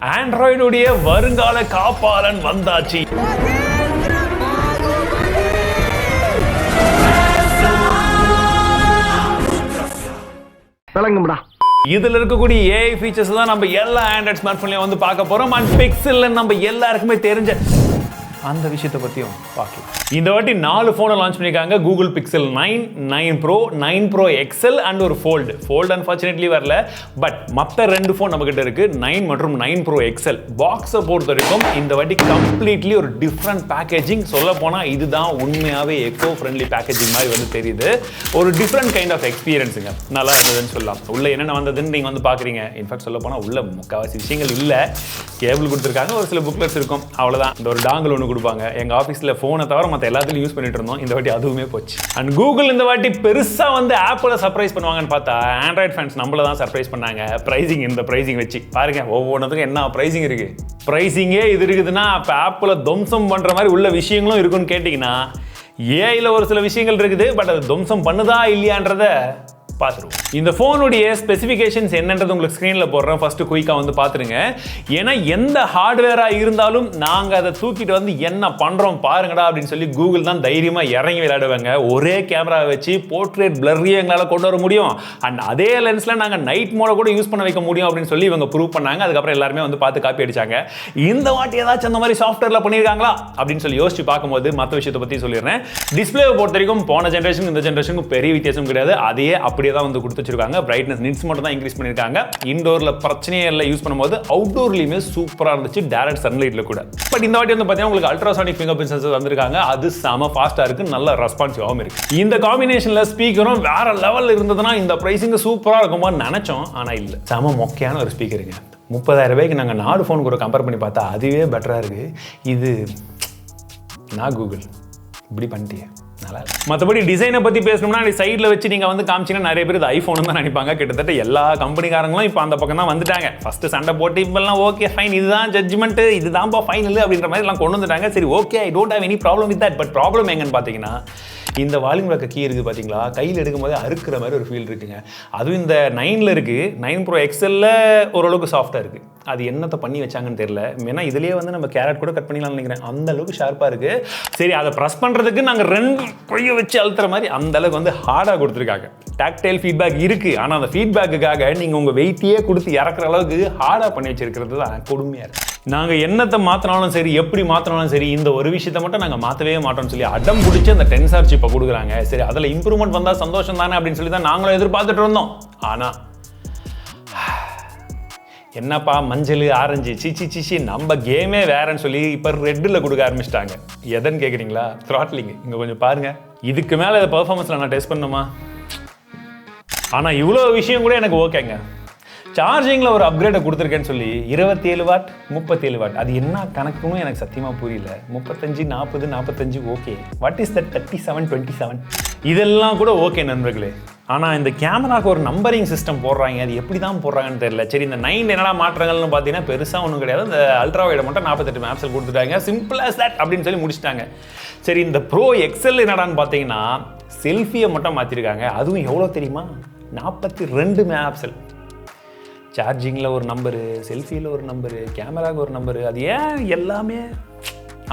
Android உடைய வருங்கால காப்பாளன் வந்தாச்சு. இதுல இருக்கக்கூடிய ஏஐ ஃபீச்சர்ஸ் தான் நம்ம எல்லா ஆண்ட்ராய்டு ஸ்மார்ட் போன்லயும் வந்து பார்க்க போறோம். அண்ட் பிக்சல்ல நம்ம எல்லாருக்குமே தெரிஞ்ச அந்த விஷயத்தை பத்தியும் பார்க்கலாம். இந்த வாட்டி 4 போனை லான்ச் பண்ணிருக்காங்க. Google Pixel 9, 9 pro, 9 pro XL and ஒரு ஃபோல்டு அன்ஃபார்ச்சுனேட்லி வரல. பட் மற்ற 2 போன் நம்ம கிட்ட இருக்கு, 9 மற்றும் 9 ப்ரோ எக்ஸல். பாக்ஸை பொறுத்த வரைக்கும் இந்த வாட்டி கம்ப்ளீட்லி ஒரு டிஃப்ரெண்ட் பேக்கேஜிங். சொல்ல போனா இதுதான் உண்மையாவே எக்கோ ஃப்ரெண்ட்லி பேக்கேஜிங் மாதிரி வந்து தெரியுது. ஒரு டிஃப்ரெண்ட் கைண்ட் ஆஃப் எக்ஸ்பீரியன்ஸுங்க, நல்லா இருந்ததுன்னு சொல்லலாம். உள்ள என்னென்ன வந்ததுன்னு நீங்க வந்து பாக்குறீங்க. இன்ஃபேக்ட் சொல்ல போனா உள்ள முக்காவாசி விஷயங்கள் இல்ல. கேபிள் கொடுத்துருக்காங்க, ஒரு சில புக்லெட்ஸ் இருக்கும், அவ்வளவுதான். இந்த ஒரு டாங்கிள் ஒன்று கொடுப்பாங்க. எங்க ஆஃபீஸ்ல போனை தவிர மற்ற எல்லாத்துலையும் யூஸ் பண்ணிட்டு இருந்தோம். இந்த வாட்டி அதுவுமே போச்சு. அண்ட் கூகுள் இந்த வாட்டி பெருசா வந்து ஆப்பிள சர்ப்ரைஸ் பண்ணுவாங்கன்னு பார்த்தா ஆண்ட்ராய்டு ஃபேன்ஸ் நம்மள தான் சர்ப்ரைஸ் பண்ணாங்க. பிரைசிங், இந்த பிரைசிங் வச்சு பாருங்க, ஒவ்வொன்றுக்கும் என்ன பிரைசிங் இருக்கு. பிரைசிங்கே இது இருக்குதுன்னா அப்ப ஆப்பிள துவம்சம் பண்ற மாதிரி உள்ள விஷயங்களும் இருக்குன்னு கேட்டீங்கன்னா ஏஐல ஒரு சில விஷயங்கள் இருக்குது. பட் அது துவம்சம் பண்ணுதா இல்லையான்றத பார்த்துருவோம். இந்த ஃபோனுடைய ஸ்பெசிஃபிகேஷன்ஸ் என்னன்றது உங்களுக்கு ஸ்க்ரீனில் போடுறேன். ஃபர்ஸ்ட் குயிக்காக வந்து பார்த்துருங்க. ஏன்னா எந்த ஹார்ட்வேராக இருந்தாலும் நாங்கள் அதை தூக்கிட்டு வந்து என்ன பண்ணுறோம் பாருங்கடா அப்படின்னு சொல்லி கூகுள் தான் தைரியமாக இறங்கி விளையாடுவாங்க. ஒரே கேமரா வச்சு போர்ட்ரேட் பிளர்ரியும் எங்களால் கொண்டு வர முடியும். அண்ட் அதே லென்ஸில் நாங்கள் நைட் மோட கூட யூஸ் பண்ண வைக்க முடியும் அப்படின்னு சொல்லி இவங்க ப்ரூவ் பண்ணாங்க. அதுக்கப்புறம் எல்லாருமே வந்து பார்த்து காப்பி அடிச்சாங்க. இந்த வாட்டி ஏதாச்சும் அந்த மாதிரி சாஃப்ட்வேரில் பண்ணியிருக்காங்களா அப்படின்னு சொல்லி யோசிச்சு பார்க்கும்போது மற்ற விஷயத்தை பற்றி சொல்லிடுறேன். டிஸ்பிளேவை பொறுத்த வரைக்கும் போன ஜென்ரேஷன் இந்த ஜென்ரேஷனுக்கு பெரிய வித்தியாசம் கிடையாது. அதே அப்படியே தான் வந்து கொடுத்து வச்சிருக்காங்க. பிரைட்னஸ் நிட்ஸ் மட்டும் தான் இன்க்ரீஸ் பண்ணிருக்காங்க. இன்டோர்ல பிரச்சனையே இல்லை யூஸ் பண்ணும்போது. அவுட்டோர்லயுமே சூப்பரா இருந்துச்சு, டைரக்ட் சன்லைட்ல கூட. பட் இந்த வாட்டி வந்து பாத்தீங்கன்னா உங்களுக்கு அல்ட்ராசானிக் ஃபிங்கர் பிரிண்ட் சென்சார் வந்திருக்காங்க. அது செம ஃபாஸ்டா இருக்கு, நல்ல ரெஸ்பான்சிவாகவும் இருக்கு. இந்த காம்பினேஷன்ல ஸ்பீக்கரும் வேற லெவல்ல இருந்ததுன்னா இந்த பிரைசிங் சூப்பரா இருக்குமா நினைச்சோம். ஆனா இல்ல, செம மொக்கையான ஒரு ஸ்பீக்கருங்க. 30,000 ரூபாய்க்கு நாங்கள் 4 ஃபோன் கூட கம்பேர் பண்ணி பார்த்தா அதுவே பெட்டரா இருக்கு. இது நான் கூகுள் இப்படி பண்ணிட்டே. மற்றபடி டிசைனை பற்றி பேசணும்னா சைடில் வச்சு நீங்கள் வந்து காமிச்சிங்கன்னா நிறைய பேர் இது ஐஃபோன் தான் நினைப்பாங்க. கிட்டத்தட்ட எல்லா கம்பெனிக்காரங்களும் இப்போ அந்த பக்கம் தான் வந்துட்டாங்க. ஃபர்ஸ்ட் சண்டை போட்டு இப்பெல்லாம் ஓகே ஃபைன், இதுதான் ஜட்ஜ்மெண்ட், இதுதான் ஃபைனல் அப்படின்ற மாதிரி எல்லாம் கொண்டு வந்துட்டாங்க. சரி okay, I don't have any problem with that. But problem எங்கன்னு பார்த்தீங்கன்னா இந்த வால்யூம் வைக்க கீ இருக்குது பார்த்தீங்களா, கையில் எடுக்கும்போது அறுக்கிற மாதிரி ஒரு ஃபீல் இருக்குங்க. அதுவும் இந்த 9ல் இருக்குது. 9 ப்ரோ எக்ஸல்ல ஓரளவுக்கு சாஃப்டாக இருக்குது. அது என்னத்தை பண்ணி வச்சாங்கன்னு தெரியல. ஏன்னா இதுலேயே வந்து நம்ம கேரட் கூட கட் பண்ணிடலாம்னு நினைக்கிறேன். அந்த அளவுக்கு ஷார்ப்பாக இருக்குது. சரி, அதை ப்ரெஸ் பண்ணுறதுக்கு நாங்கள் 2 கையை வச்சு அழுத்துற மாதிரி அந்த அளவுக்கு வந்து ஹார்டாக கொடுத்துருக்காங்க. டாக்டைல் ஃபீட்பேக் இருக்குது. ஆனால் அந்த ஃபீட்பேக்குக்காக நீங்கள் உங்கள் வெயிட்டையே கொடுத்து இறக்குற அளவுக்கு ஹார்டாக பண்ணி வச்சிருக்கிறது தான் கொடுமையாக இருக்குது. நாங்கள் என்னத்தை மாற்றினாலும் சரி, எப்படி மாற்றினாலும் சரி, இந்த ஒரு விஷயத்தை மட்டும் நாங்கள் மாற்றவே மாட்டோம்னு சொல்லி அடம் பிடிச்சி அந்த டென்சார் சிப்பை கொடுக்குறாங்க. சரி, அதில் இம்ப்ரூவ்மெண்ட் வந்தால் சந்தோஷம் தானே அப்படின்னு சொல்லி தான் நாங்களும் எதிர்பார்த்துட்டு இருந்தோம். ஆனால் என்னப்பா மஞ்சள் ஆரஞ்சு சிச்சி நம்ம கேமே வேறன்னு சொல்லி இப்போ ரெட்டில் கொடுக்க ஆரம்பிச்சிட்டாங்க. எதன்னு கேட்குறீங்களா? த்ராட்லிங். இங்கே கொஞ்சம் பாருங்கள். இதுக்கு மேலே இதை பர்ஃபார்மன்ஸில் நான் டெஸ்ட் பண்ணுமா? ஆனால் இவ்வளோ விஷயம் கூட எனக்கு ஓகேங்க. சார்ஜிங்கில் ஒரு அப்கிரேடை கொடுத்துருக்கேன்னு சொல்லி 27 வாட் 37 வாட், அது என்ன கணக்குன்னு எனக்கு சத்தியமாக புரியல. 35 40 45 ஓகே. What is that 37 27? இதெல்லாம் கூட ஓகே நண்பர்களே. ஆனால் இந்த கேமராவுக்கு ஒரு நம்பரிங் சிஸ்டம் போடுறாங்க. அது எப்படி தான் போடுறாங்கன்னு தெரியல. சரி, இந்த 9 என்னடா மாற்றங்கள்னு பார்த்தீங்கன்னா பெருசாக ஒன்றும் கிடையாது. இந்த அல்ட்ரா வைடை மட்டும் 48 மெகாபிக்சல் கொடுத்துட்டாங்க. சிம்பிள் ஆஸ் தட் அப்படின்னு சொல்லி முடிச்சிட்டாங்க. சரி, இந்த ப்ரோ எக்ஸல் என்னடான்னு பார்த்தீங்கன்னா செல்ஃபியை மட்டும் மாற்றிருக்காங்க. அதுவும் எவ்வளோ தெரியுமா? 42 மெகாபிக்சல். சார்ஜிங்கில் ஒரு நம்பரு, செல்ஃபியில் ஒரு நம்பரு, கேமராவுக்கு ஒரு நம்பரு. அது ஏன் எல்லாமே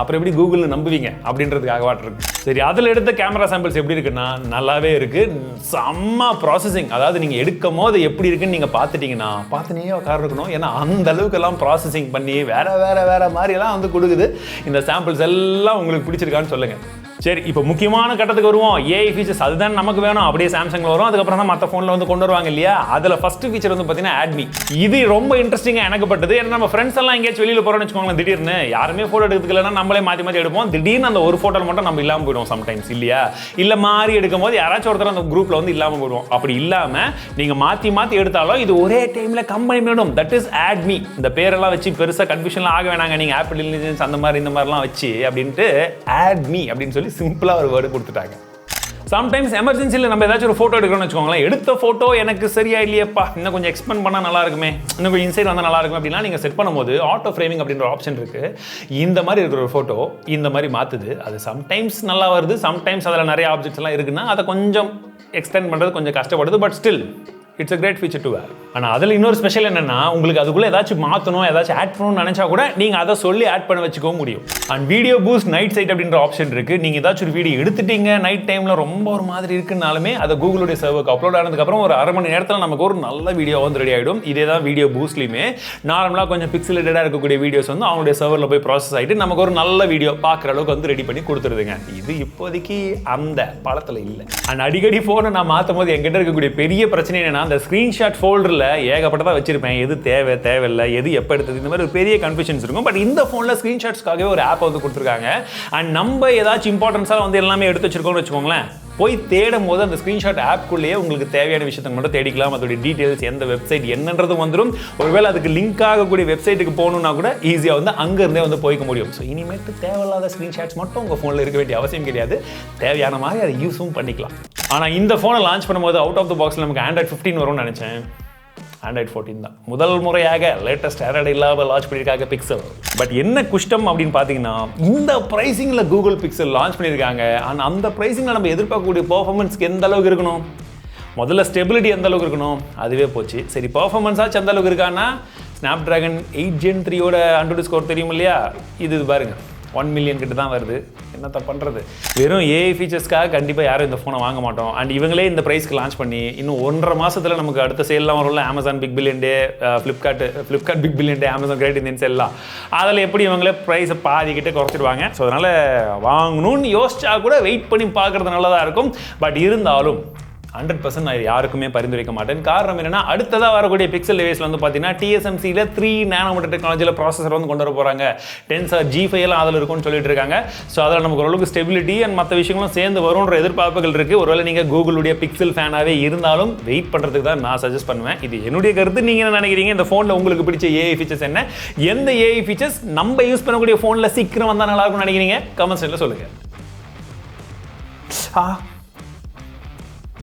அப்புறம் எப்படி கூகுளில் நம்புவீங்க அப்படின்றதுக்காக வாட்டிருக்கு. சரி, அதில் எடுத்த கேமரா சாம்பிள்ஸ் எப்படி இருக்குன்னா நல்லாவே இருக்குது. செம்ம ப்ராசஸிங். அதாவது நீங்கள் எடுக்கும் போது எப்படி இருக்குன்னு நீங்கள் பார்த்துட்டிங்கன்னா பார்த்துனே உட்கார இருக்கணும். ஏன்னா அந்த அளவுக்கு எல்லாம் ப்ராசஸிங் பண்ணி வேற மாதிரியெல்லாம் வந்து கொடுக்குது. இந்த சாம்பிள்ஸ் எல்லாம் உங்களுக்கு பிடிச்சிருக்கான்னு சொல்லுங்கள். சரி, இப்போ முக்கியமான கட்டத்துக்கு வருவோம். ஏஐ ஃபீச்சர்ஸ் அதுதான் நமக்கு வேணும். அப்படியே சாம்சங்கில் வரும். அதுக்கப்புறம் தான் மற்ற ஃபோனில் வந்து கொண்டு வருவாங்க இல்லையா? அதில் ஃபர்ஸ்ட் ஃபீச்சர் வந்து பார்த்தீங்கன்னா ஆட்மி. இது ரொம்ப இன்ட்ரெஸ்டிங்காக எனக்கு பட்டது. ஏன்னா நம்ம ஃப்ரெண்ட்ஸ் எல்லாம் எங்கேயாச்சும் வெளியில் போகிறோம்னு வச்சுக்கோங்களேன், திடீர்னு யாருமே ஃபோட்டோ எடுத்துக்கலன்னா நம்மளே மாற்றி எடுப்போம். திடீர்னு அந்த ஒரு ஃபோட்டோவில் மட்டும் நம்ம இல்லாமல் போயிடுவோம் சம்டைம்ஸ் இல்லையா? இல்லை மாறி எடுக்கும் போது யாராச்சும் ஒருத்தர் அந்த குரூப்பில் வந்து இல்லாமல் போயிடுவோம். அப்படி இல்லாமல் நீங்கள் மாற்றி எடுத்தாலும் இது ஒரே டைமில் கம்பெனி வேணும். That is add me. இந்த பேரெல்லாம் வச்சு பெருசாக கன்ஃபியூஷன்லாம் ஆக வேணாங்க. நீங்கள் ஆப்பிள் இன்டெலிஜென்ஸ் அந்த மாதிரி இந்த மாதிரிலாம் வச்சு அப்படின்ட்டு ஆட்மி அப்படின்னு சொல்லி சிம்பிளாக ஒரு வேர்டு கொடுத்துட்டாங்க. சம்டைம்ஸ் எமர்ஜென்சியில் நம்ம ஏதாச்சும் ஒரு ஃபோட்டோ எடுக்கணும்னு வச்சுக்கோங்களேன். எடுத்த ஃபோட்டோ எனக்கு சரியா இல்லையப்பா, இன்னும் கொஞ்சம் எக்ஸ்பெண்ட் பண்ணால் நல்லா இருக்குமே, இன்னும் கொஞ்சம் இன்சைட் வந்தால் நல்லா இருக்கும் அப்படின்னா நீங்கள் செட் பண்ணும்போது ஆட்டோ ஃப்ரேமிங் அப்படின்ற ஆப்ஷன் இருக்குது. இந்த மாதிரி இருக்கிற ஒரு ஃபோட்டோ இந்த மாதிரி மாற்றுது. அது சம்டைம்ஸ் நல்லா வருது, சம்டைம்ஸ் அதில் நிறைய ஆப்ஜெக்ட்ஸ் எல்லாம் இருக்குன்னா அதை கொஞ்சம் எக்ஸ்டெண்ட் பண்ணுறது கொஞ்சம் கஷ்டப்படுது. But still it's a great feature to have. ஆனால் அதில் இன்னொரு ஸ்பெஷல் என்னன்னா உங்களுக்கு அதுக்குள்ளே ஏதாச்சும் மாற்றணும் ஏதாச்சும் ஆட் பண்ணணும்னு நினச்சா கூட நீங்கள் அதை சொல்லி ஆட் பண்ண வச்சுக்கவும் முடியும். And video boost night sight அப்படின்ற ஆப்ஷன் இருக்குது. நீங்கள் ஏதாச்சும் ஒரு வீடியோ எடுத்துட்டீங்க நைட் டைமில் ரொம்ப ஒரு மாதிரி இருக்குனாலுமே அதை கூகுளுடைய சர்வருக்கு அப்லோட் ஆனதுக்கப்புறம் ஒரு அரை மணி நேரத்தில் நமக்கு ஒரு நல்ல வீடியோ வந்து ரெடி ஆகிடும். இதே தான் வீடியோ பூஸ்ட்லையுமே நார்மலாக கொஞ்சம் பிக்சலேட்டடாக இருக்கக்கூடிய வீடியோஸ் வந்து அவங்களுடைய சர்வரில் போய் ப்ராசஸ் ஆகிட்டு நமக்கு ஒரு நல்ல வீடியோ பார்க்குற அளவுக்கு வந்து ரெடி பண்ணி கொடுத்துருதுங்க. இது இப்போதைக்கு அந்த படத்தில் இல்லை. அண்ட் அடிக்கடி ஃபோனை நான் மாற்றும் போது என்கிட்ட இருக்கக்கூடிய பெரிய பிரச்சனை என்னன்னா அந்த ஸ்க்ரீன்ஷாட் ஃபோல்டரில் ஏகப்பட்டதாக வச்சிருப்பேன். எது தேவையில்லை எது எப்போ எடுத்தது இந்த மாதிரி ஒரு பெரிய கன்ஃபியூஷன்ஸ் இருக்கும். பட் இந்த ஃபோனில் ஸ்க்ரீன்ஷாட்ஸ்க்காகவே ஒரு ஆப் வந்து கொடுத்துருக்காங்க. அண்ட் நம்ம ஏதாச்சும் இம்பார்ட்டன்ஸாக வந்து எல்லாமே எடுத்து வச்சிருக்கோம்னு வச்சுக்கோங்களேன், போய் தேடும் போது அந்த ஸ்க்ரீன்ஷாட் ஆப்குள்ளேயே உங்களுக்கு தேவையான விஷயத்தை மட்டும் தேடிக்கலாம். அதோடைய டீட்டெயில்ஸ் எந்த வெப்சைட் என்னன்றதும் வந்துடும். ஒருவேளை அதுக்கு லிங்க் ஆகக்கூடிய வெப்சைட்டுக்கு போகணுன்னா கூட ஈஸியாக வந்து அங்கேருந்தே வந்து போய்க்க முடியும். ஸோ இனிமேட்டு தேவையில்லாத ஸ்க்ரீன்ஷாட்ஸ் மட்டும் உங்கள் ஃபோனில் இருக்க வேண்டிய அவசியம் கிடையாது. தேவையான மாதிரி அதை யூஸும் பண்ணிக்கலாம். ஆனால் இந்த ஃபோனை லான்ச் பண்ணும்போது அவுட் ஆஃப் த பாக்ஸில் நமக்கு Android 15 வரும்னு நினச்சேன். Android 14 தான் முதல் முறையாக லேட்டஸ்ட் Android இல்லாமல் லான்ச் பண்ணியிருக்காங்க பிக்சல். பட் என்ன குஷ்டம் அப்படின்னு பார்த்தீங்கன்னா இந்த ப்ரைஸிங்கில் கூகுள் பிக்சல் லான்ச் பண்ணியிருக்காங்க. ஆனால் அந்த ப்ரைஸிங்கில் நம்ம எதிர்பார்க்கக்கூடிய பர்ஃபார்மன்ஸ்க்கு எந்த அளவுக்கு இருக்கணும், முதல்ல ஸ்டெபிலிட்டி எந்த அளவுக்கு இருக்கணும், அதுவே போச்சு. சரி பர்ஃபார்மன்ஸாச்சும் எந்த அளவுக்கு இருக்கான்னா ஸ்னாப்ட்ராகன் 8 Gen 3யோட AnTuTu ஸ்கோர் தெரியும் இல்லையா, இது பாருங்கள் 1 மில்லியன் கிட்ட தான் வருது. என்னத்த பண்ணுறது, வெறும் ஏஐ ஃபீச்சர்ஸ்க்காக கண்டிப்பாக யாரும் இந்த ஃபோனை வாங்க மாட்டோம். அண்ட் இவங்களே இந்த ப்ரைஸ்க்கு லான்ச் பண்ணி இன்னும் 1.5 மாதத்தில் நமக்கு அடுத்த சேல்லாம் வரும்ல, அமேசான் பிக் பில்லியன் டே, ஃப்ளிப்கார்ட் பிக் பில்லியன் டே, அமேசான் கிரேட் இந்தியன் சேல்லாம், அதில் எப்படி இவங்களே ப்ரைஸை பாதிக்கிட்டே குறைச்சிடுவாங்க. ஸோ அதனால் வாங்கணும்னு யோசிச்சா கூட வெயிட் பண்ணி பார்க்குறது நல்லதாக இருக்கும். பட் இருந்தாலும் 100% நான் யாருக்குமே பரிந்துரைக்க மாட்டேன். காரணம் என்னன்னா அடுத்ததாக வரக்கூடிய பிக்சல் டிவைஸில் வந்து பார்த்தீங்கன்னா TSMCயில் 3 நானோமீட்டர் டெக்னாலஜியில் ப்ராசஸர் வந்து கொண்டு வர போகிறாங்க. Tensor G5 எல்லாம் அதில் இருக்கும்னு சொல்லிட்டு இருக்காங்க. ஸோ அதில் நமக்கு ஓரளவுக்கு ஸ்டெபிலிட்டி அண்ட் மற்ற விஷயங்களும் சேர்ந்து வரும்ன்ற எதிர்பார்ப்புகள் இருக்குது. ஒருவேளை நீங்கள் கூகுளுடைய பிக்சல் ஃபேனாகவே இருந்தாலும் வெயிட் பண்ணுறதுக்கு தான் நான் சஜஸ்ட் பண்ணுவேன். இது என்னுடைய கருத்து. நீங்கள் என்ன நினைக்கிறீங்க? இந்த ஃபோனில் உங்களுக்கு பிடிச்ச ஏஐ ஃபீச்சர்ஸ் என்ன, எந்த ஏஐ ஃபீச்சர்ஸ் நம்ம யூஸ் பண்ணக்கூடிய ஃபோனில் சீக்கிரம் வந்தால் நல்லா இருக்கும்னு நினைக்கிறீங்க? கமெண்ட்ஸில் சொல்லுங்கள்.